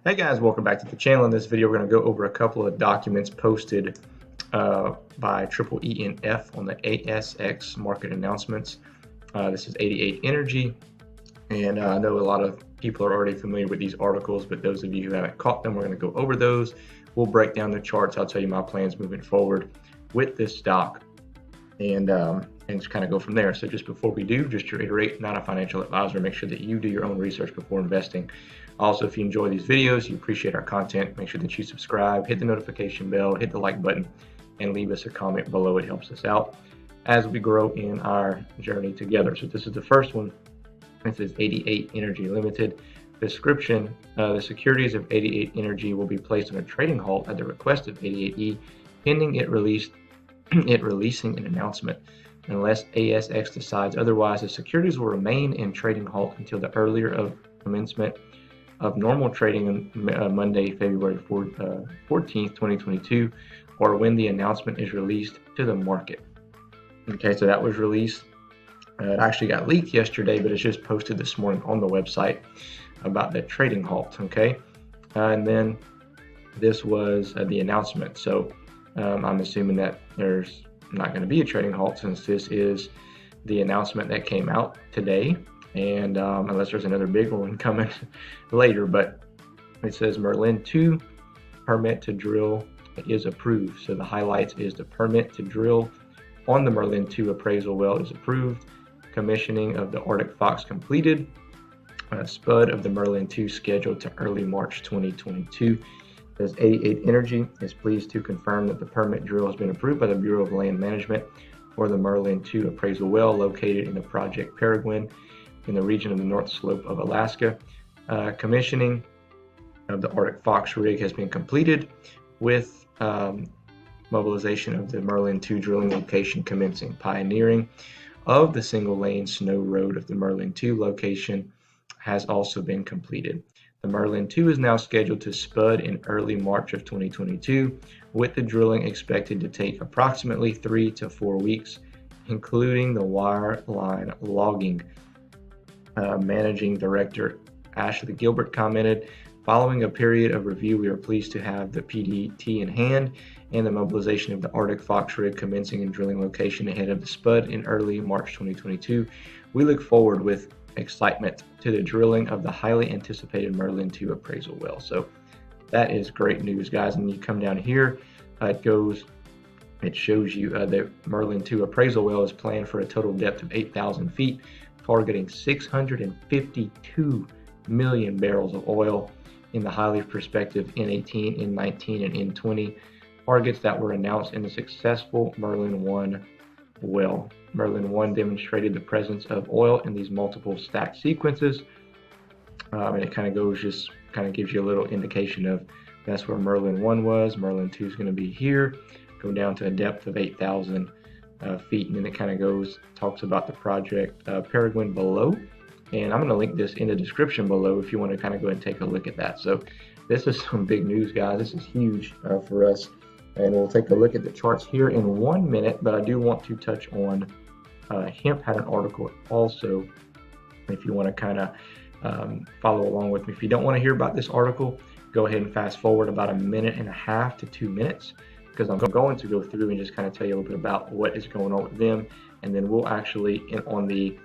Hey guys, welcome back to the channel. In this video, we're going to go over a couple of documents posted by EEENF on the ASX market announcements. This is 88 Energy, and I know a lot of people are already familiar with these articles, but those of you who haven't caught them, we're going to go over those. We'll break down the charts. I'll tell you my plans moving forward with this stock, and just kind of go from there. So just before we do, just to reiterate, not a financial advisor. Make sure that you do your own research before investing. Also, if you enjoy these videos, you appreciate our content, make sure that you subscribe, hit the notification bell, hit the like button, and leave us a comment below. It helps us out as we grow in our journey together. So this is the first one. This is 88 Energy Limited. Description: the securities of 88 Energy will be placed on a trading halt at the request of 88E, pending it releasing an announcement. Unless ASX decides otherwise, the securities will remain in trading halt until the earlier of commencement of normal trading on Monday, February 14th, 2022, or when the announcement is released to the market. Okay, so that was released. It actually got leaked yesterday, but it's just posted this morning on the website about the trading halt. Okay, and then this was the announcement. So I'm assuming that there's not going to be a trading halt since this is the announcement that came out today. And unless there's another big one coming later, but it says Merlin 2 permit to drill is approved. So the highlights is the permit to drill on the Merlin 2 appraisal well is approved. Commissioning of the Arctic Fox completed. Spud of the Merlin 2 scheduled to early March 2022. Says 88 Energy is pleased to confirm that the permit drill has been approved by the Bureau of Land Management for the Merlin 2 appraisal well located in the Project Peregrine in the region of the North Slope of Alaska. Commissioning of the Arctic Fox rig has been completed with mobilization of the Merlin 2 drilling location commencing. Pioneering of the single lane snow road of the Merlin 2 location has also been completed. The Merlin 2 is now scheduled to spud in early March of 2022, with the drilling expected to take approximately 3 to 4 weeks, including the wireline logging. Managing Director Ashley Gilbert commented, following a period of review, we are pleased to have the PDT in hand and the mobilization of the Arctic Fox rig commencing in drilling location ahead of the spud in early March 2022. We look forward with excitement to the drilling of the highly anticipated Merlin 2 appraisal well. So that is great news, guys. And you come down here, it shows you the Merlin 2 appraisal well is planned for a total depth of 8,000 feet, targeting 652 million barrels of oil in the highly prospective N18, N19, and N20 targets that were announced in the successful Merlin 1 well. Merlin 1 demonstrated the presence of oil in these multiple stacked sequences, and it kind of gives you a little indication of that's where Merlin 1 was. Merlin 2 is going to be here, go down to a depth of 8,000 feet, and then it kind of talks about the project Peregrine below, and I'm going to link this in the description below if you want to kind of go ahead and take a look at that. So this is some big news, guys. This is huge for us, and we'll take a look at the charts here in 1 minute, but I do want to touch on Hemp had an article also if you want to kind of follow along with me. If you don't want to hear about this article, go ahead and fast forward about 1.5 minutes to 2 minutes, because I'm going to go through and just kind of tell you a little bit about what is going on with them, and then we'll actually, on the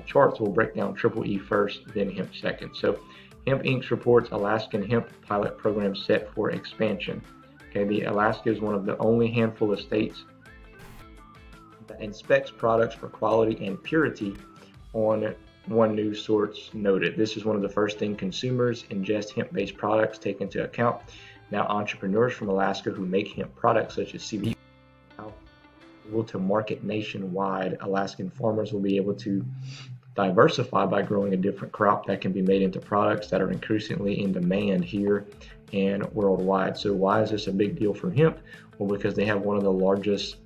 charts, we'll break down EEE first, then Hemp second. So Hemp Inc reports Alaskan hemp pilot program set for expansion. Okay, the Alaska is one of the only handful of states that inspects products for quality and purity. On one news source noted, this is one of the first things consumers ingest hemp-based products take into account. Now, entrepreneurs from Alaska who make hemp products such as CBD are able to market nationwide. Alaskan farmers will be able to diversify by growing a different crop that can be made into products that are increasingly in demand here and worldwide. So why is this a big deal for hemp? Well, because they have one of the largest,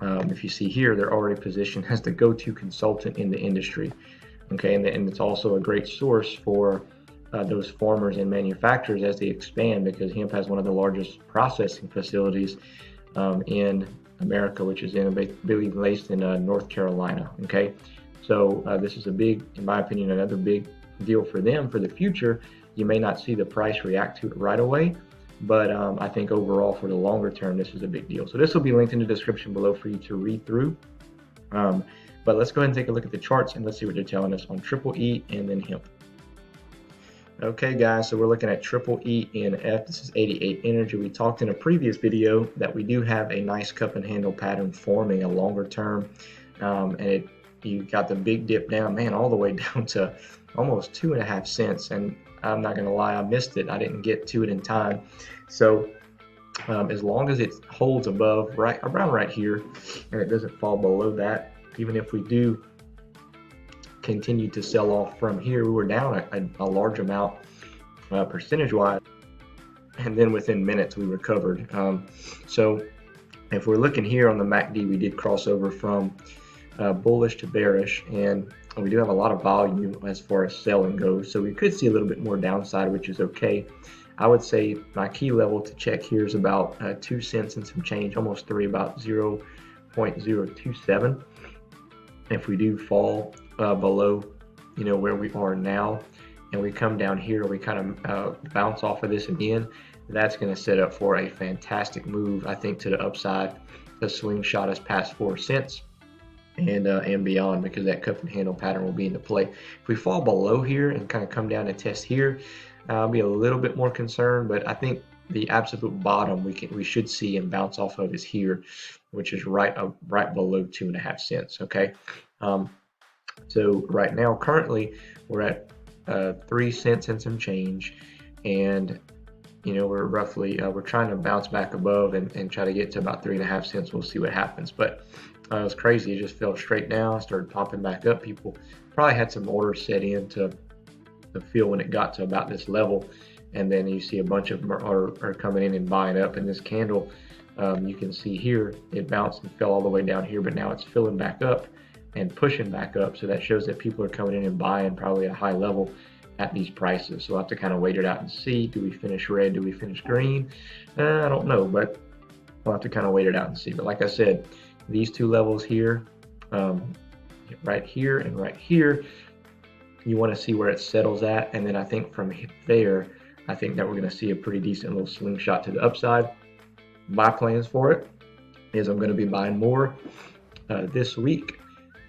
if you see here, they're already positioned as the go-to consultant in the industry. Okay, and it's also a great source for those farmers and manufacturers as they expand, because hemp has one of the largest processing facilities in America, which is in, I believe, based in North Carolina. Okay, so this is a big, in my opinion, another big deal for them for the future, You may not see the price react to it right away, but I think overall for the longer term, this is a big deal. So this will be linked in the description below for you to read through. But let's go ahead and take a look at the charts and let's see what they're telling us on EEE and then hemp. Okay guys, so we're looking at EEENF. This is 88 energy. We talked in a previous video that we do have a nice cup and handle pattern forming a longer term, and you got the big dip down, man, all the way down to almost 2.5 cents. And I'm not gonna lie, I missed it. I didn't get to it in time. So as long as it holds above around right here and it doesn't fall below that, even if we do continue to sell off from here, we were down a large amount percentage wise, and then within minutes we recovered. So if we're looking here on the MACD, we did cross over from bullish to bearish, and we do have a lot of volume as far as selling goes, so we could see a little bit more downside, which is okay. I would say my key level to check here is about 2 cents and some change, almost 3, about 0.027. If we do fall below, where we are now, and we come down here, we kind of bounce off of this again, that's going to set up for a fantastic move, I think, to the upside. The swing shot us past 4 cents and beyond, because that cup and handle pattern will be into play. If we fall below here and kind of come down and test here, I'll be a little bit more concerned, but I think the absolute bottom we should see and bounce off of is here, which is right below 2.5 cents. Okay, so right now currently we're at 3 cents and some change, and we're roughly we're trying to bounce back above and try to get to about 3.5 cents. We'll see what happens, but it was crazy. It just fell straight down, started popping back up. People probably had some orders set in to feel when it got to about this level, and then you see a bunch of them are coming in and buying up. And this candle, you can see here, it bounced and fell all the way down here, but now it's filling back up and pushing back up. So that shows that people are coming in and buying probably at a high level at these prices. So we'll have to kind of wait it out and see. Do we finish red? Do we finish green? I don't know, but we'll have to kind of wait it out and see. But like I said, these two levels here, right here and right here, you want to see where it settles at, and then I think from there, I think that we're going to see a pretty decent little slingshot to the upside. My plans for it is I'm going to be buying more this week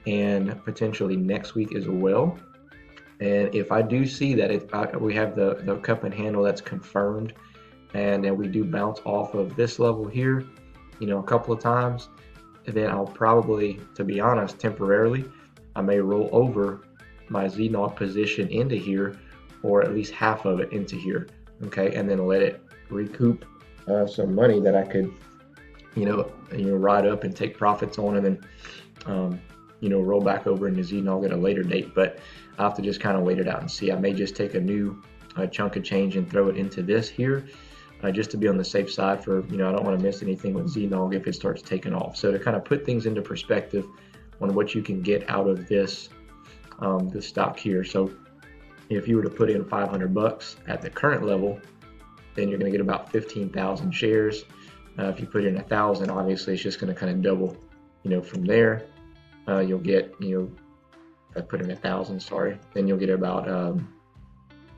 and potentially next week as well. And if I do see that we have the cup and handle that's confirmed, and then we do bounce off of this level here, a couple of times, then I'll probably, to be honest, temporarily, I may roll over my Z0 position into here, or at least half of it into here, okay, and then let it recoup some money that I could, ride up and take profits on, and then, roll back over into Z0 at a later date. But I'll have to just kind of wait it out and see. I may just take a new chunk of change and throw it into this here, just to be on the safe side for, I don't want to miss anything with Z0 if it starts taking off. So to kind of put things into perspective on what you can get out of this stock here. So if you were to put in 500 bucks at the current level, then you're going to get about 15,000 shares. If you put in 1,000, obviously it's just going to kind of double, from there. You'll get, if I put in 1,000, sorry, then you'll get about,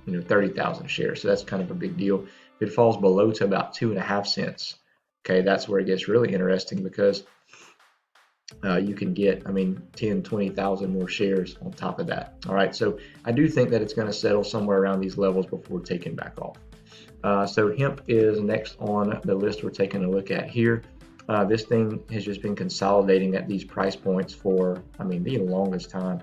30,000 shares. So that's kind of a big deal. If it falls below to about 2.5 cents, okay, that's where it gets really interesting, because you can get, 10, 20,000 more shares on top of that. All right, so I do think that it's going to settle somewhere around these levels before taking back off. So hemp is next on the list we're taking a look at here. This thing has just been consolidating at these price points for, the longest time.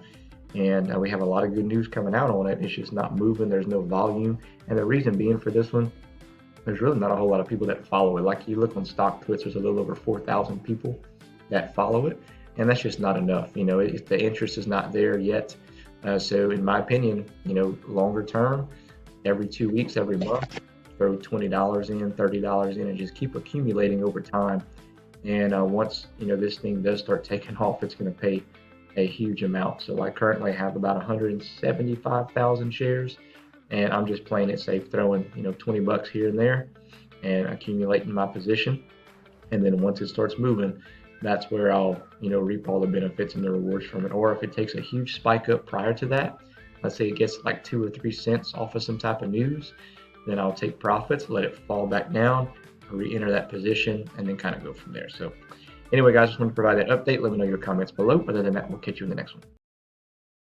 And we have a lot of good news coming out on it. It's just not moving. There's no volume. And the reason being for this one, there's really not a whole lot of people that follow it. Like you look on StockTwits, there's a little over 4,000 people that follow it, and that's just not enough. The interest is not there yet. So in my opinion, longer term, every 2 weeks, every month, throw $20 in, $30 in, and just keep accumulating over time. And once this thing does start taking off, it's going to pay a huge amount. So I currently have about 175,000 shares, and I'm just playing it safe, throwing 20 bucks here and there, and accumulating my position. And then once it starts moving, that's where I'll reap all the benefits and the rewards from it. Or if it takes a huge spike up prior to that, let's say it gets like 2 or 3 cents off of some type of news, then I'll take profits, let it fall back down, re-enter that position, and then kind of go from there. So anyway, guys, just want to provide that update. Let me know your comments below. Other than that, we'll catch you in the next one.